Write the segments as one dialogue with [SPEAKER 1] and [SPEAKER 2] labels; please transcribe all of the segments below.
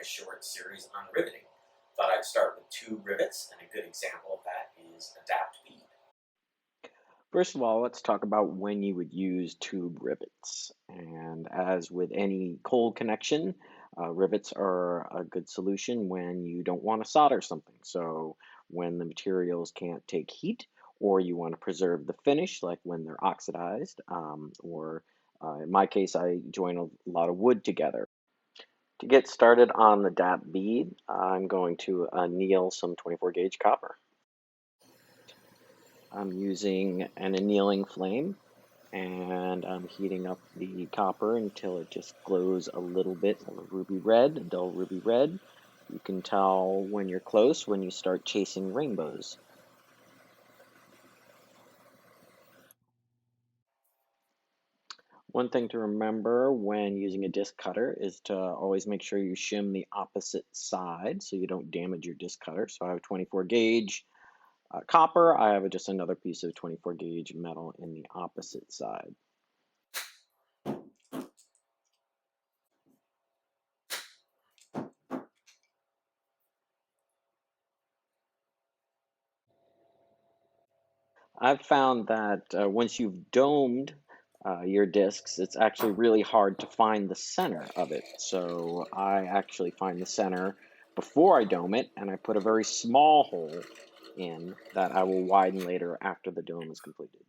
[SPEAKER 1] a short series on riveting. Thought I'd start with 2 rivets, and a good example of that is Adapt Bead.
[SPEAKER 2] First of all, let's talk about when you would use tube rivets. And as with any cold connection, rivets are a good solution when you don't want to solder something. So when the materials can't take heat, or you want to preserve the finish, like when they're oxidized, or in my case, I join a lot of wood together. To get started on the DAP bead, I'm going to anneal some 24 gauge copper. I'm using an annealing flame, and I'm heating up the copper until it just glows a little bit of a ruby red, a dull ruby red. You can tell when you're close when you start chasing rainbows. One thing to remember when using a disc cutter is to always make sure you shim the opposite side so you don't damage your disc cutter. So I have 24 gauge copper. I have just another piece of 24 gauge metal in the opposite side. I've found that once you've domed your discs, it's actually really hard to find the center of it. So I actually find the center before I dome it, and I put a very small hole in that I will widen later after the dome is completed.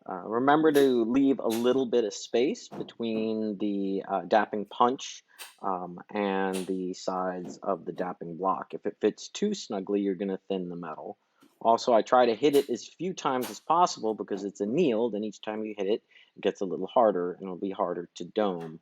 [SPEAKER 2] Remember to leave a little bit of space between the dapping punch and the sides of the dapping block. If it fits too snugly, you're going to thin the metal. Also, I try to hit it as few times as possible because it's annealed, and each time you hit it, it gets a little harder, and it'll be harder to dome.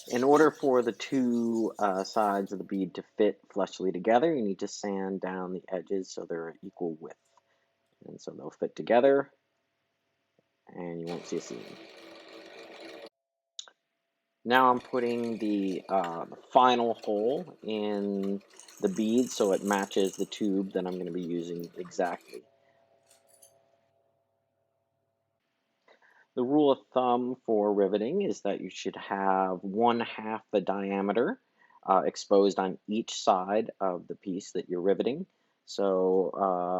[SPEAKER 2] In order for the two sides of the bead to fit flushly together, you need to sand down the edges so they're equal width. And so they'll fit together, and you won't see a seam. Now I'm putting the final hole in the bead so it matches the tube that I'm going to be using exactly. The rule of thumb for riveting is that you should have 1/2 the diameter exposed on each side of the piece that you're riveting. So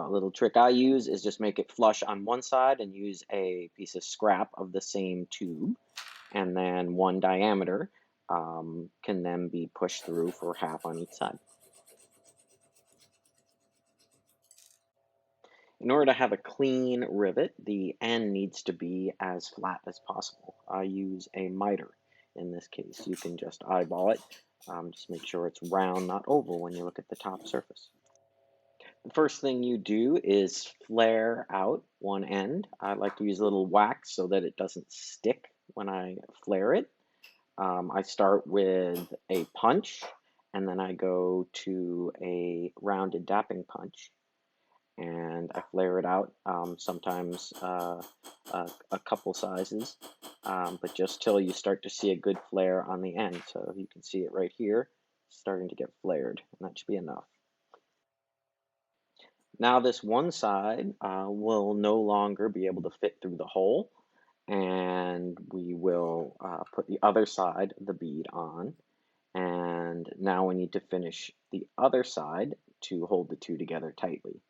[SPEAKER 2] a little trick I use is just make it flush on one side and use a piece of scrap of the same tube, and then 1 diameter can then be pushed through for 1/2 on each side. In order to have a clean rivet, the end needs to be as flat as possible. I use a miter in this case. You can just eyeball it. Just make sure it's round, not oval, when you look at the top surface. The first thing you do is flare out one end. I like to use a little wax so that it doesn't stick when I flare it. I start with a punch, and then I go to a rounded dapping punch, and I flare it out, sometimes a couple sizes, but just till you start to see a good flare on the end. So you can see it right here, starting to get flared, and that should be enough. Now this one side will no longer be able to fit through the hole, and we will put the other side of the bead on. And now we need to finish the other side to hold the two together tightly.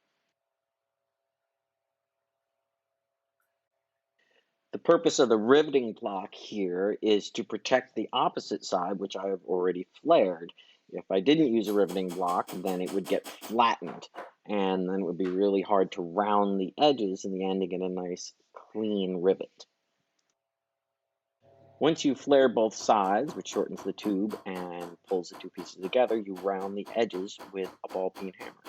[SPEAKER 2] The purpose of the riveting block here is to protect the opposite side, which I have already flared. If I didn't use a riveting block, then it would get flattened, and then it would be really hard to round the edges in the end to get a nice clean rivet. Once you flare both sides, which shortens the tube and pulls the two pieces together, you round the edges with a ball peen hammer.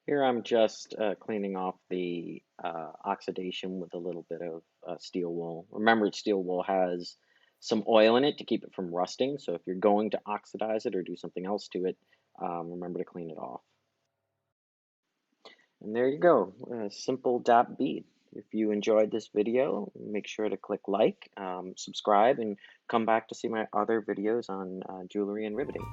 [SPEAKER 2] Here I'm just cleaning off the oxidation with a little bit of steel wool. Remember, steel wool has some oil in it to keep it from rusting, so if you're going to oxidize it or do something else to it, remember to clean it off. And there you go, a simple DAP bead. If you enjoyed this video, make sure to click like, subscribe, and come back to see my other videos on jewelry and riveting.